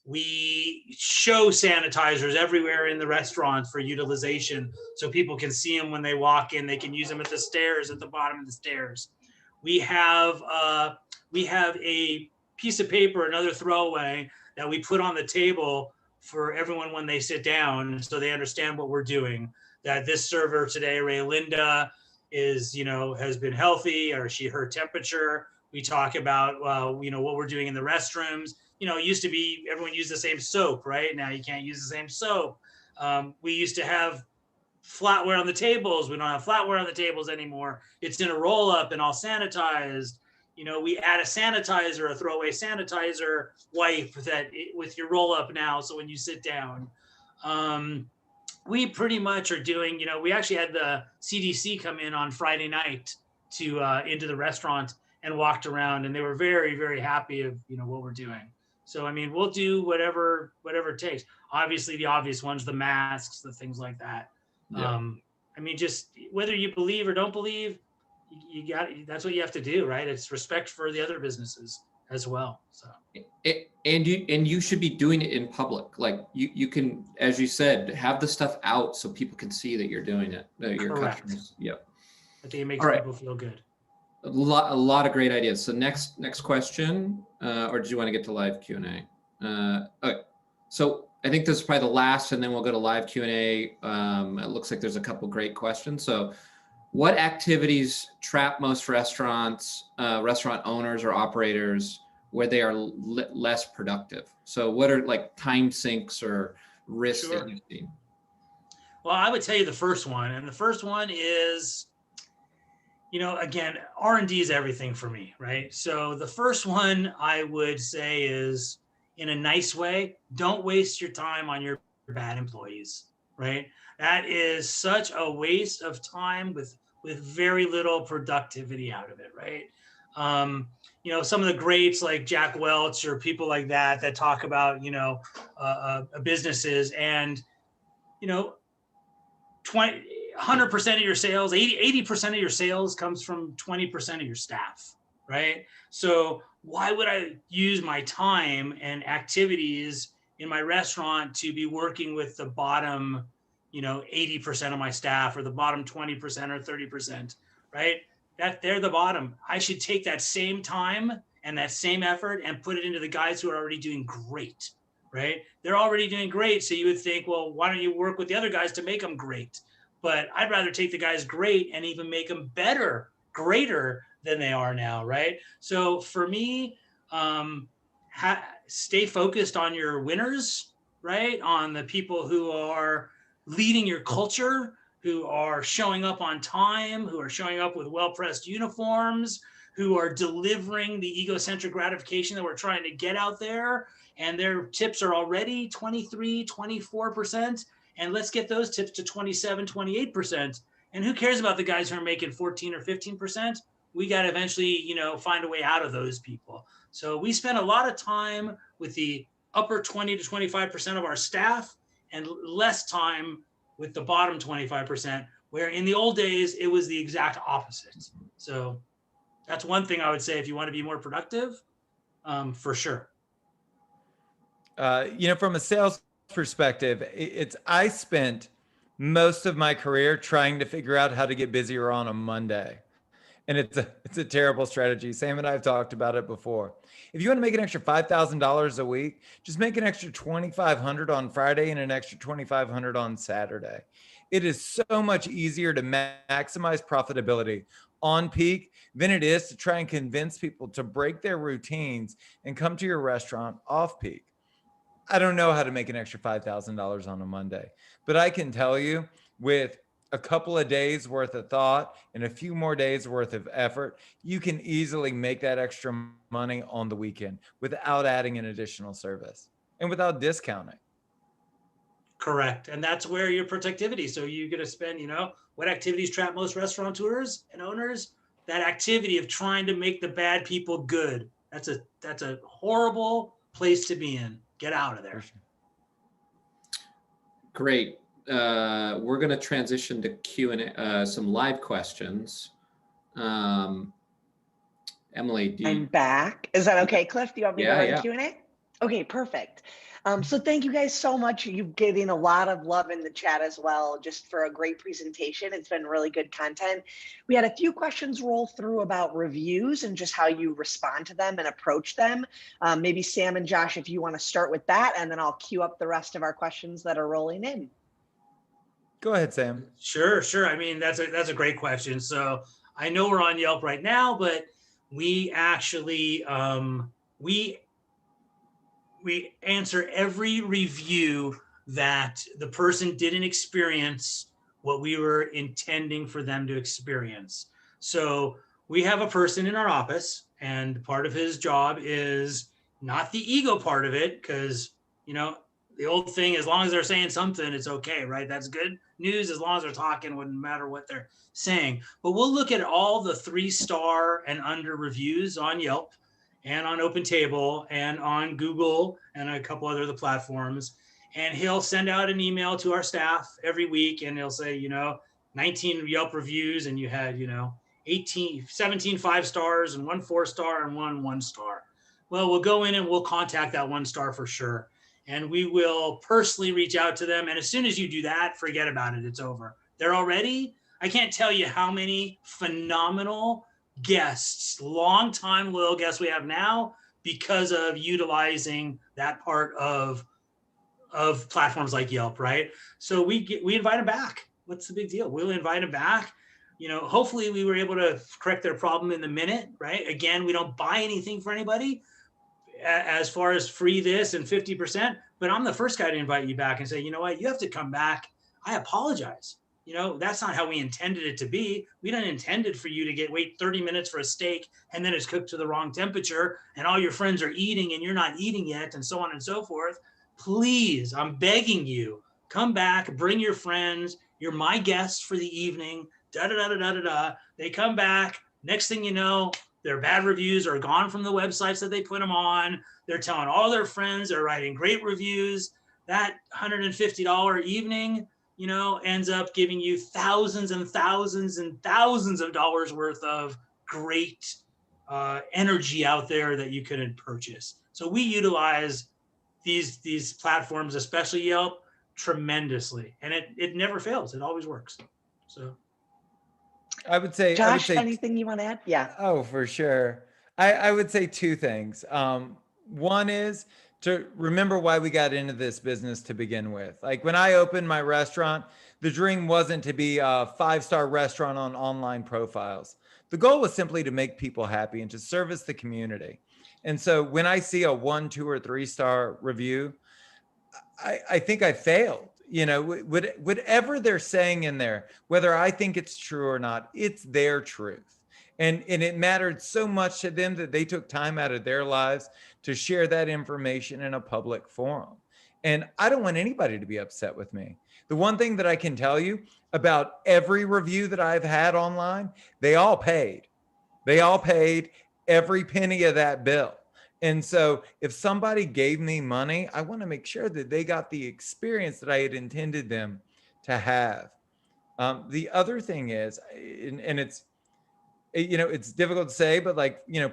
We show sanitizers everywhere in the restaurant for utilization, so people can see them when they walk in. They can use them at the stairs, at the bottom of the stairs. We have a piece of paper, another throwaway, that we put on the table for everyone when they sit down, so they understand what we're doing. That this server today, Raylinda, has been healthy, or her temperature. We talk about, what we're doing in the restrooms. It used to be everyone used the same soap, right? Now you can't use the same soap. We used to have flatware on the tables. We don't have flatware on the tables anymore. It's in a roll up and all sanitized. We add a sanitizer, a throwaway sanitizer wipe with your roll up now. So when you sit down, we pretty much are doing, we actually had the CDC come in on Friday night into the restaurant and walked around, and they were very, very happy of, what we're doing. So, we'll do whatever it takes. Obviously the obvious ones, the masks, the things like that. Yeah. Just whether you believe or don't believe, that's what you have to do, right? It's respect for the other businesses as well. So, and you should be doing it in public. Like you can, as you said, have the stuff out so people can see that you're doing it. Your correct. Customers. Yep. I think it makes people feel good. A lot of great ideas. So next question, or do you want to get to live Q&A? Okay. So I think this is probably the last, and then we'll go to live Q&A. It looks like there's a couple great questions. So what activities trap most restaurants, restaurant owners or operators where they are less productive? So what are like time sinks or risks that you've seen? Well, I would tell you the first one, and the first one is, again, R&D is everything for me, right? So the first one I would say is, in a nice way, don't waste your time on your bad employees, right? That is such a waste of time with very little productivity out of it, right? Some of the greats like Jack Welch or people like that talk about, businesses, and, 100% of your sales, 80% of your sales comes from 20% of your staff, right? So why would I use my time and activities in my restaurant to be working with the bottom, 80% of my staff, or the bottom 20% or 30%, right? That they're the bottom. I should take that same time and that same effort and put it into the guys who are already doing great, right? They're already doing great. So you would think, well, why don't you work with the other guys to make them great? But I'd rather take the guys great and even make them better, greater than they are now, right? So for me, stay focused on your winners, right? On the people who are leading your culture, who are showing up on time, who are showing up with well-pressed uniforms, who are delivering the egocentric gratification that we're trying to get out there. And their tips are already 23, 24%. And let's get those tips to 27, 28%. And who cares about the guys who are making 14 or 15%? We got to eventually, find a way out of those people. So we spend a lot of time with the upper 20 to 25% of our staff and less time with the bottom 25%, where in the old days, it was the exact opposite. So that's one thing I would say if you want to be more productive, for sure. From a sales perspective, I spent most of my career trying to figure out how to get busier on a Monday. And it's a terrible strategy. Sam and I have talked about it before. If you want to make an extra $5,000 a week, just make an extra $2,500 on Friday and an extra $2,500 on Saturday. It is so much easier to maximize profitability on peak than it is to try and convince people to break their routines and come to your restaurant off peak. I don't know how to make an extra $5,000 on a Monday, but I can tell you, with a couple of days worth of thought and a few more days worth of effort, you can easily make that extra money on the weekend without adding an additional service and without discounting. Correct. And that's where your productivity. So you're going to spend, what activities trap most restaurateurs and owners? That activity of trying to make the bad people good. That's a horrible place to be in. Get out of there. Great. We're going to transition to Q&A, some live questions. Emily, I'm back. Is that okay, Cliff? Do you want me to run yeah. Q&A? Okay, perfect. So thank you guys so much. You've given a lot of love in the chat as well, just for a great presentation. It's been really good content. We had a few questions roll through about reviews and just how you respond to them and approach them. Maybe Sam and Josh, if you want to start with that, and then I'll queue up the rest of our questions that are rolling in. Go ahead, Sam. Sure. I mean, that's a great question. So I know we're on Yelp right now, but we actually, we answer every review that the person didn't experience what we were intending for them to experience. So we have a person in our office, and part of his job is not the ego part of it, because, the old thing, as long as they're saying something, it's okay, right? That's good news as long as they're talking, wouldn't matter what they're saying. But we'll look at all the 3-star and under reviews on Yelp and on OpenTable and on Google and a couple other platforms. And he'll send out an email to our staff every week, and he'll say, 19 Yelp reviews, and you had, 17 5-stars and 1 4-star and 1 1-star. Well, we'll go in and we'll contact that 1-star for sure. And we will personally reach out to them. And as soon as you do that, forget about it. It's over. They're already, I can't tell you how many phenomenal guests, longtime loyal guests we have now because of utilizing that part of platforms like Yelp, right? So we invite them back. What's the big deal? We'll invite them back. hopefully we were able to correct their problem in the minute, right? Again, we don't buy anything for anybody as far as free this and 50%, but I'm the first guy to invite you back and say, you know what, you have to come back. I apologize. That's not how we intended it to be. We don't intend it for you to wait 30 minutes for a steak and then it's cooked to the wrong temperature and all your friends are eating and you're not eating yet and so on and so forth. Please, I'm begging you, come back, bring your friends. You're my guest for the evening. Da da da da da da. They come back. Next thing you know, their bad reviews are gone from the websites that they put them on. They're telling all their friends. They're writing great reviews. That $150 evening, ends up giving you thousands and thousands and thousands of dollars worth of great energy out there that you couldn't purchase. So we utilize these platforms, especially Yelp, tremendously, and it never fails. It always works. So I would say, Josh, anything you want to add? Yeah. Oh, for sure. I would say two things. One is to remember why we got into this business to begin with. Like when I opened my restaurant, the dream wasn't to be a 5-star restaurant on online profiles. The goal was simply to make people happy and to service the community. And so when I see a 1, 2, or 3-star review, I think I failed. Whatever they're saying in there, whether I think it's true or not, it's their truth. And it mattered so much to them that they took time out of their lives to share that information in a public forum. And I don't want anybody to be upset with me. The one thing that I can tell you about every review that I've had online, they all paid. They all paid every penny of that bill. And so if somebody gave me money, I want to make sure that they got the experience that I had intended them to have. The other thing is, and it's difficult to say, but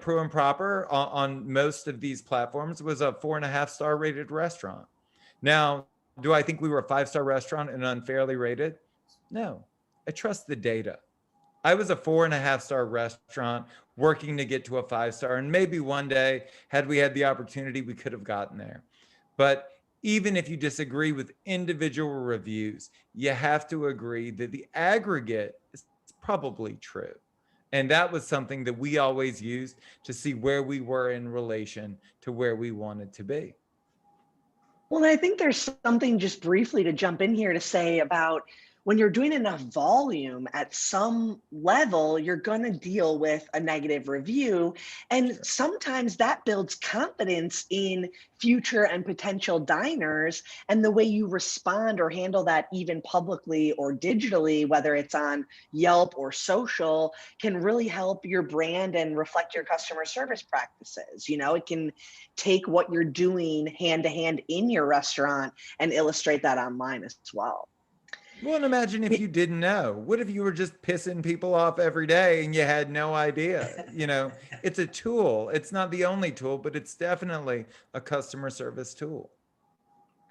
Pro and Proper on most of these platforms was a 4.5-star rated restaurant. Now, do I think we were a 5-star restaurant and unfairly rated? No, I trust the data. I was a 4.5-star restaurant working to get to a 5-star. And maybe one day, had we had the opportunity, we could have gotten there. But even if you disagree with individual reviews, you have to agree that the aggregate is probably true. And that was something that we always used to see where we were in relation to where we wanted to be. Well, I think there's something just briefly to jump in here to say about when you're doing enough volume at some level, you're going to deal with a negative review. And sometimes that builds confidence in future and potential diners. And the way you respond or handle that, even publicly or digitally, whether it's on Yelp or social, can really help your brand and reflect your customer service practices. It can take what you're doing hand to hand in your restaurant and illustrate that online as well. Well, and imagine if you didn't know. What if you were just pissing people off every day and you had no idea? It's a tool. It's not the only tool, but it's definitely a customer service tool.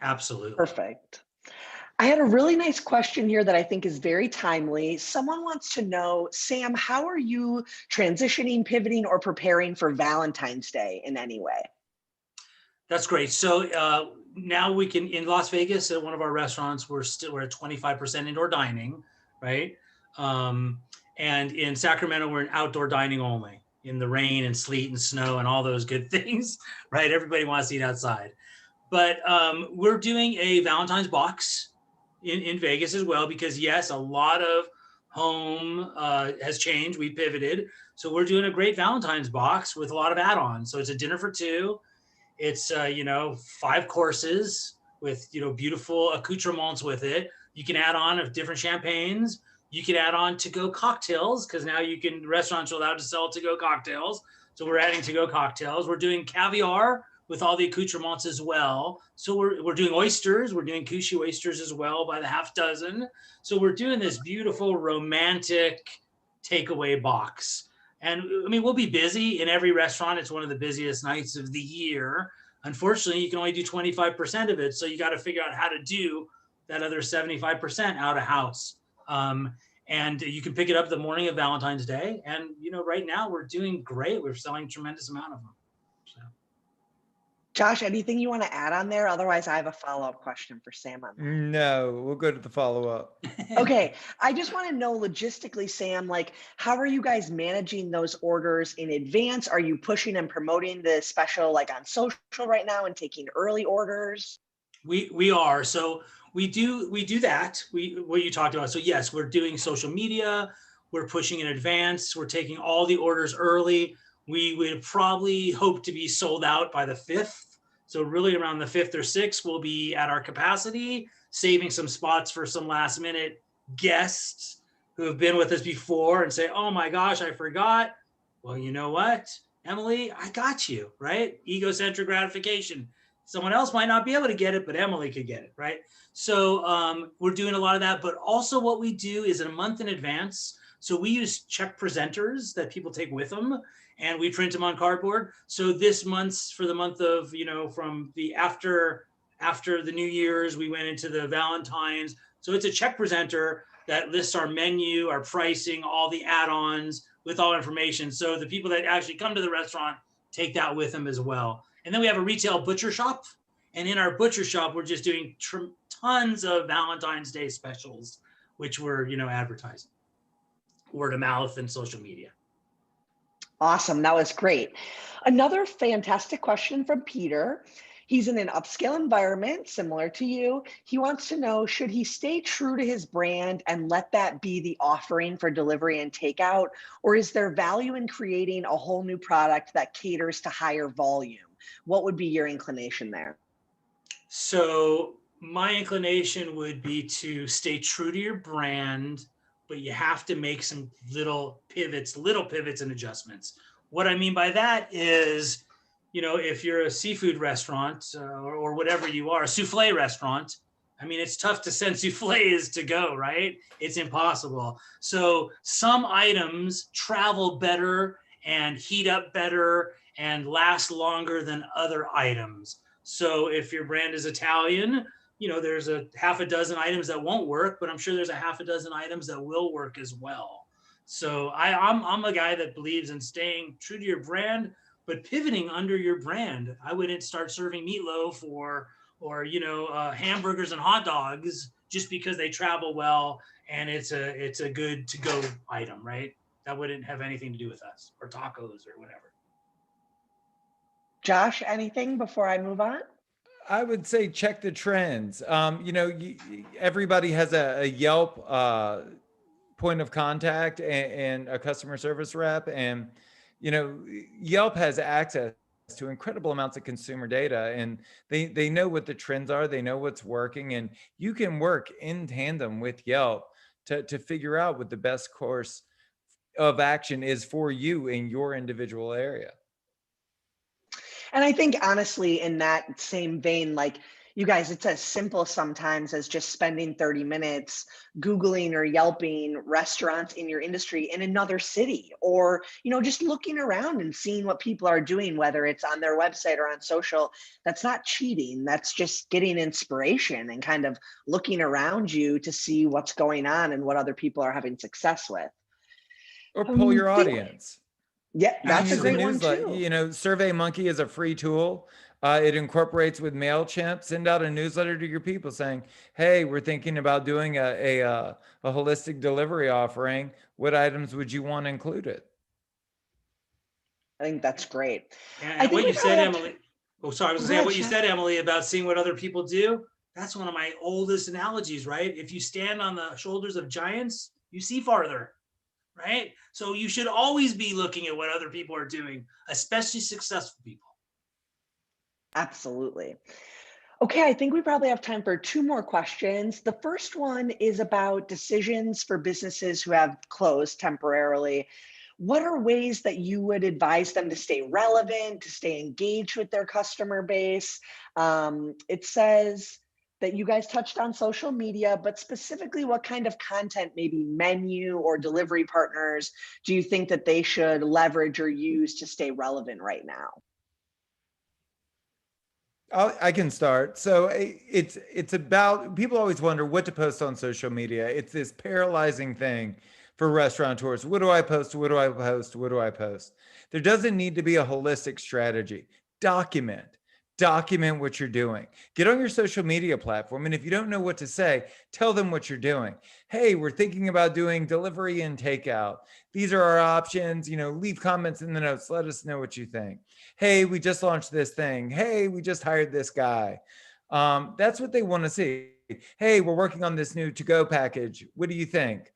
Absolutely. Perfect. I had a really nice question here that I think is very timely. Someone wants to know, Sam, how are you transitioning, pivoting, or preparing for Valentine's Day in any way? That's great. So now we can, in Las Vegas at one of our restaurants, we're at 25% indoor dining, right? And in Sacramento, we're in outdoor dining only, in the rain and sleet and snow and all those good things, right? Everybody wants to eat outside. But we're doing a Valentine's box in Vegas as well, because yes, a lot of home has changed. We pivoted. So we're doing a great Valentine's box with a lot of add-ons. So it's a dinner for two. It's, 5 courses with, beautiful accoutrements with it. You can add on of different champagnes. You can add on to-go cocktails, because now restaurants are allowed to sell to-go cocktails. So we're adding to-go cocktails. We're doing caviar with all the accoutrements as well. So we're doing oysters. We're doing Kushi oysters as well by the half dozen. So we're doing this beautiful romantic takeaway box. And we'll be busy in every restaurant. It's one of the busiest nights of the year. Unfortunately, you can only do 25% of it. So you got to figure out how to do that other 75% out of house. And you can pick it up the morning of Valentine's Day. And, right now we're doing great. We're selling a tremendous amount of them. So. Josh, anything you want to add on there? Otherwise, I have a follow-up question for Sam on that. No, we'll go to the follow-up. Okay, I just want to know logistically, Sam, like, how are you guys managing those orders in advance? Are you pushing and promoting the special like on social right now and taking early orders? We are. So we do that. What you talked about. So yes, we're doing social media. We're pushing in advance. We're taking all the orders early. We would probably hope to be sold out by the 5th. So really around the 5th or 6th, we'll be at our capacity, saving some spots for some last minute guests who have been with us before and say, oh my gosh, I forgot. Well, you know what, Emily, I got you, right? Egocentric gratification. Someone else might not be able to get it, but Emily could get it, right? So we're doing a lot of that. But also what we do is a month in advance. So we use check presenters that people take with them, and we print them on cardboard. So this month's for the month of, from the after the New Year's, we went into the Valentine's. So it's a check presenter that lists our menu, our pricing, all the add-ons with all information. So the people that actually come to the restaurant take that with them as well. And then we have a retail butcher shop. And in our butcher shop, we're just doing tons of Valentine's Day specials, which we're, advertising, word of mouth and social media. Awesome. That was great. Another fantastic question from Peter. He's in an upscale environment similar to you. He wants to know, should he stay true to his brand and let that be the offering for delivery and takeout? Or is there value in creating a whole new product that caters to higher volume? What would be your inclination there? So my inclination would be to stay true to your brand, but you have to make some little pivots and adjustments. What I mean by that is, if you're a seafood restaurant or whatever you are, a souffle restaurant, I mean, it's tough to send souffles to go, right? It's impossible. So some items travel better and heat up better and last longer than other items. So if your brand is Italian, there's a half a dozen items that won't work, but I'm sure there's a half a dozen items that will work as well. So I'm a guy that believes in staying true to your brand, but pivoting under your brand. I wouldn't start serving meatloaf or hamburgers and hot dogs just because they travel well and it's a good to go item, right? That wouldn't have anything to do with us, or tacos or whatever. Josh, anything before I move on? I would say check the trends. Everybody has a Yelp point of contact and a customer service rep. And, Yelp has access to incredible amounts of consumer data, and they know what the trends are. They know what's working, and you can work in tandem with Yelp to figure out what the best course of action is for you in your individual area. And I think honestly, in that same vein, like you guys, it's as simple sometimes as just spending 30 minutes Googling or Yelping restaurants in your industry in another city, or, just looking around and seeing what people are doing, whether it's on their website or on social. That's not cheating. That's just getting inspiration and kind of looking around you to see what's going on and what other people are having success with. Or pull your audience. Yeah, that's a great one too. SurveyMonkey is a free tool. It incorporates with MailChimp. Send out a newsletter to your people saying, hey, we're thinking about doing a holistic delivery offering. What items would you want included? I think that's great. And what you said, Emily, what you said, Emily, about seeing what other people do, that's one of my oldest analogies, right? If you stand on the shoulders of giants, you see farther. Right? So you should always be looking at what other people are doing, especially successful people. Absolutely. Okay, I think we probably have time for 2 more questions. The first one is about decisions for businesses who have closed temporarily. What are ways that you would advise them to stay relevant, to stay engaged with their customer base? It says that you guys touched on social media, but specifically what kind of content, maybe menu or delivery partners, do you think that they should leverage or use to stay relevant right now? I can start. So it's about, people always wonder what to post on social media. It's this paralyzing thing for restaurateurs. What do I post? What do I post? What do I post? There doesn't need to be a holistic strategy. Document document what you're doing. Get on your social media platform. And if you don't know what to say, tell them what you're doing. Hey, we're thinking about doing delivery and takeout. These are our options. Leave comments in the notes. Let us know what you think. Hey, we just launched this thing. Hey, we just hired this guy. That's what they want to see. Hey, we're working on this new to-go package. What do you think?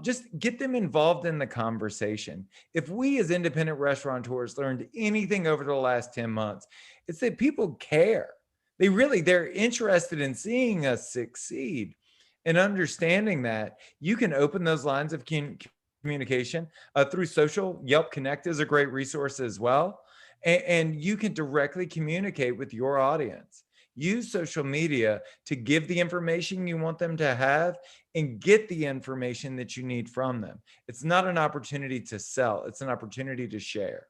Just get them involved in the conversation. If we as independent restaurateurs learned anything over the last 10 months, it's that people care. They're interested in seeing us succeed and understanding that you can open those lines of communication through social. Yelp Connect is a great resource as well. And you can directly communicate with your audience. Use social media to give the information you want them to have and get the information that you need from them. It's not an opportunity to sell. It's an opportunity to share.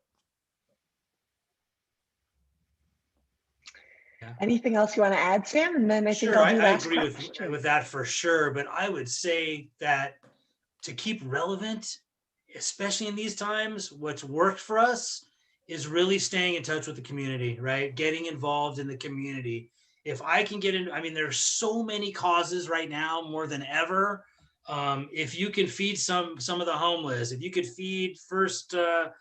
Yeah. Anything else you want to add, Sam? And then I think Sure, I'll do I last agree question. with that for sure. But I would say that to keep relevant, especially in these times, what's worked for us is really staying in touch with the community, right? Getting involved in the community. If I can get in, I mean, there's so many causes right now more than ever. If you can feed some of the homeless, if you could feed firsthand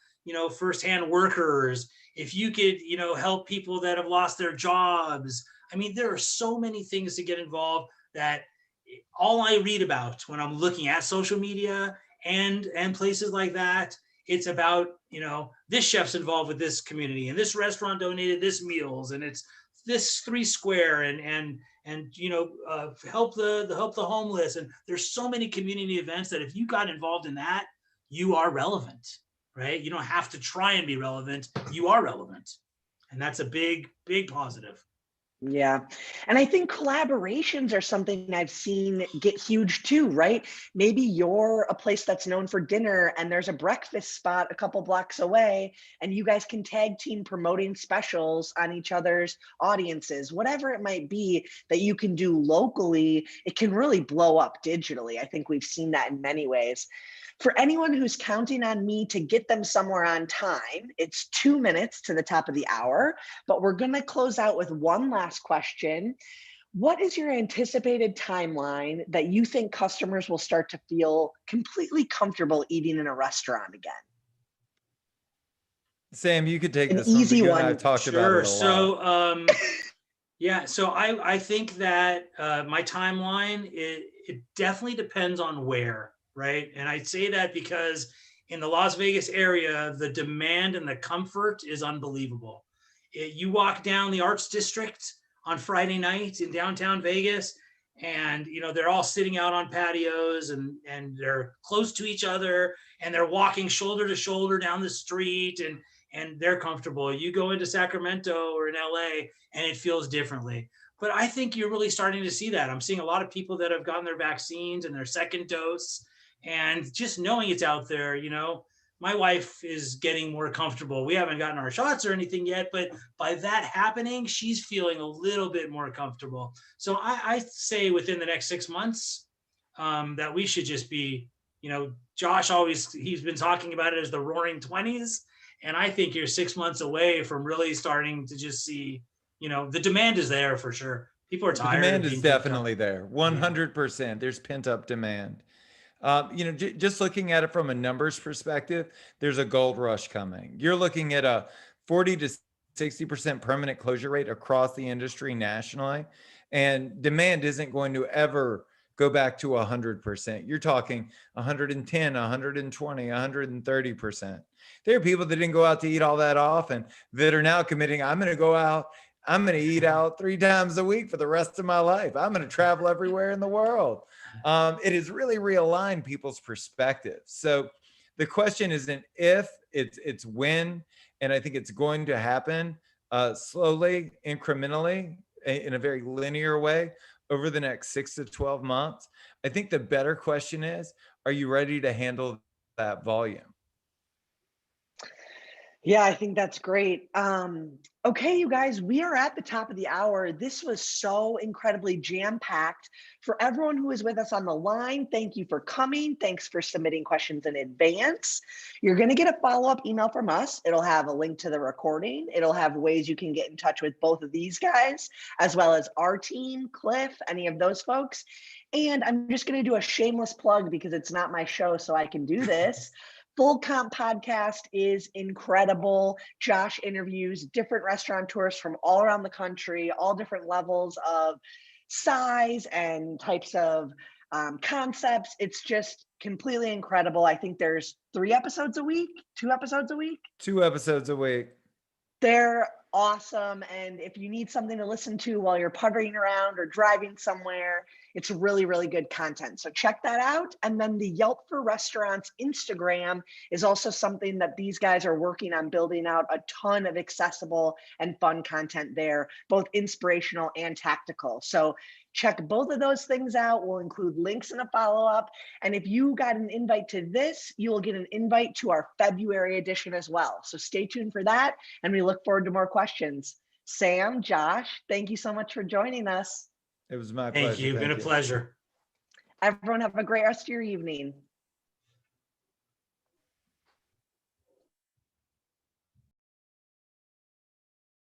workers, if you could, help people that have lost their jobs. I mean, there are so many things to get involved that all I read about when I'm looking at social media and places like that, it's about, this chef's involved with this community and this restaurant donated this meals and it's this 3 Square and help the homeless. And there's so many community events that if you got involved in that, you are relevant, right? You don't have to try and be relevant. You are relevant. And that's a big, big positive. Yeah. And I think collaborations are something I've seen get huge too, right? Maybe you're a place that's known for dinner and there's a breakfast spot a couple blocks away and you guys can tag team promoting specials on each other's audiences, whatever it might be that you can do locally. It can really blow up digitally. I think we've seen that in many ways. For anyone who's counting on me to get them somewhere on time, it's 2 minutes to the top of the hour, but we're going to close out with one last question. What is your anticipated timeline that you think customers will start to feel completely comfortable eating in a restaurant again? Sam, you could take An this one. easy You and I one. have talked about it a lot. So, yeah, so I think that my timeline, it definitely depends on where, right? And I say that because in the Las Vegas area, the demand and the comfort is unbelievable. You walk down the Arts District on Friday night in downtown Vegas, and they're all sitting out on patios and they're close to each other and they're walking shoulder to shoulder down the street and they're comfortable. You go into Sacramento or in LA and it feels differently. But I think you're really starting to see that. I'm seeing a lot of people that have gotten their vaccines and their second dose, and just knowing it's out there, my wife is getting more comfortable. We haven't gotten our shots or anything yet, but by that happening, she's feeling a little bit more comfortable. So I say within the next 6 months that we should just be, Josh he's been talking about it as the roaring 20s. And I think you're 6 months away from really starting to just see, the demand is there for sure. People are tired. The demand is definitely there. 100%. There's pent up demand. Just looking at it from a numbers perspective, there's a gold rush coming. You're looking at a 40 to 60% permanent closure rate across the industry nationally. And demand isn't going to ever go back to 100%. You're talking 110, 120, 130%. There are people that didn't go out to eat all that often that are now committing, I'm going to go out, I'm going to eat out 3 times a week for the rest of my life. I'm going to travel everywhere in the world. It has really realigned people's perspectives. So the question isn't if, it's when, and I think it's going to happen slowly, incrementally, in a very linear way over the next 6 to 12 months. I think the better question is, are you ready to handle that volume? Yeah, I think that's great. Okay, you guys, we are at the top of the hour. This was so incredibly jam-packed. For everyone who is with us on the line, thank you for coming. Thanks for submitting questions in advance. You're going to get a follow-up email from us. It'll have a link to the recording. It'll have ways you can get in touch with both of these guys, as well as our team, Cliff, any of those folks. And I'm just going to do a shameless plug because it's not my show, so I can do this. Full Comp podcast is incredible. Josh interviews different restaurateurs from all around the country, all different levels of size and types of concepts. It's just completely incredible. I think there's 3 episodes a week, 2 episodes a week. 2 episodes a week. They're awesome. And if you need something to listen to while you're puttering around or driving somewhere, it's really, really good content. So check that out. And then the Yelp for Restaurants Instagram is also something that these guys are working on building out a ton of accessible and fun content there, both inspirational and tactical. So check both of those things out. We'll include links in a follow-up. And if you got an invite to this, you will get an invite to our February edition as well. So stay tuned for that. And we look forward to more questions. Sam, Josh, thank you so much for joining us. It was my pleasure. Thank you. Been a pleasure. Everyone have a great rest of your evening.